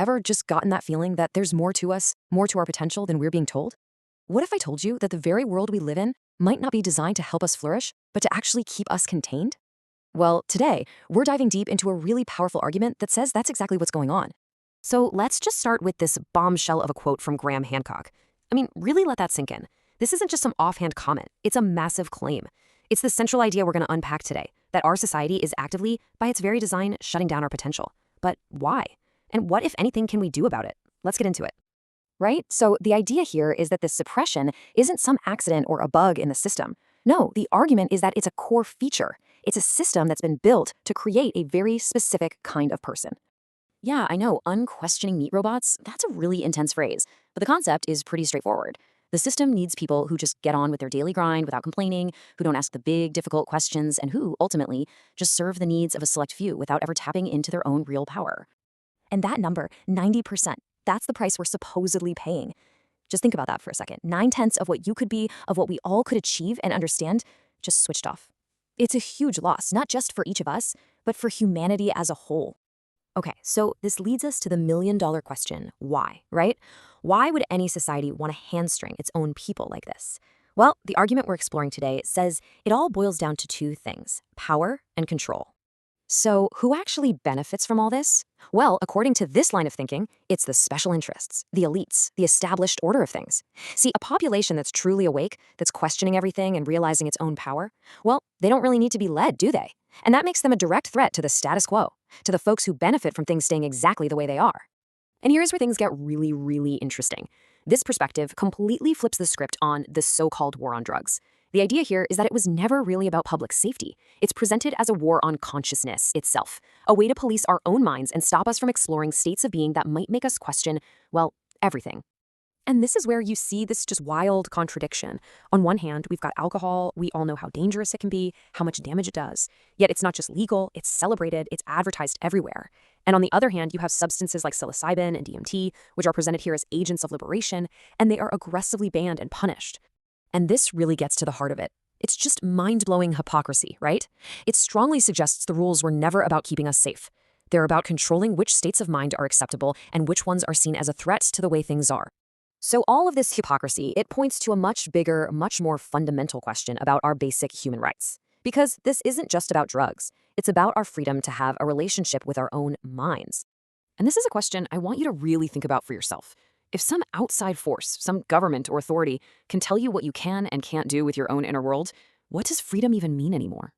ever just gotten that feeling that there's more to us, more to our potential than we're being told? What if I told you that the very world we live in might not be designed to help us flourish, but to actually keep us contained? Well, today, we're diving deep into a really powerful argument that says that's exactly what's going on. So let's just start with this bombshell of a quote from Graham Hancock. I mean, really let that sink in. This isn't just some offhand comment, it's a massive claim. It's the central idea we're going to unpack today, that our society is actively, by its very design, shutting down our potential. But why? And what, if anything, can we do about it? Let's get into it. Right? So the idea here is that this suppression isn't some accident or a bug in the system. No, the argument is that it's a core feature. It's a system that's been built to create a very specific kind of person. Yeah, I know, unquestioning meat robots, that's a really intense phrase, but the concept is pretty straightforward. The system needs people who just get on with their daily grind without complaining, who don't ask the big, difficult questions, and who, ultimately, just serve the needs of a select few without ever tapping into their own real power. And that number, 90%, that's the price we're supposedly paying. Just think about that for a second. 9/10 of what you could be, of what we all could achieve and understand, just switched off. It's a huge loss, not just for each of us, but for humanity as a whole. Okay, so this leads us to the million-dollar question, why, right? Why would any society want to hamstring its own people like this? Well, the argument we're exploring today says it all boils down to two things, power and control. So who actually benefits from all this? Well, according to this line of thinking, it's the special interests, the elites, the established order of things. See, a population that's truly awake, that's questioning everything and realizing its own power, well, they don't really need to be led, do they? And that makes them a direct threat to the status quo, to the folks who benefit from things staying exactly the way they are. And here's where things get really, really interesting. This perspective completely flips the script on the so-called war on drugs. The idea here is that it was never really about public safety. It's presented as a war on consciousness itself, a way to police our own minds and stop us from exploring states of being that might make us question, well, everything. And this is where you see this just wild contradiction. On one hand, we've got alcohol. We all know how dangerous it can be, how much damage it does. Yet it's not just legal, it's celebrated, it's advertised everywhere. And on the other hand, you have substances like psilocybin and DMT, which are presented here as agents of liberation, and they are aggressively banned and punished. And this really gets to the heart of it. It's just mind-blowing hypocrisy, right? It strongly suggests the rules were never about keeping us safe. They're about controlling which states of mind are acceptable and which ones are seen as a threat to the way things are. So all of this hypocrisy, it points to a much bigger, much more fundamental question about our basic human rights. Because this isn't just about drugs. It's about our freedom to have a relationship with our own minds. And this is a question I want you to really think about for yourself. If some outside force, some government or authority, can tell you what you can and can't do with your own inner world, what does freedom even mean anymore?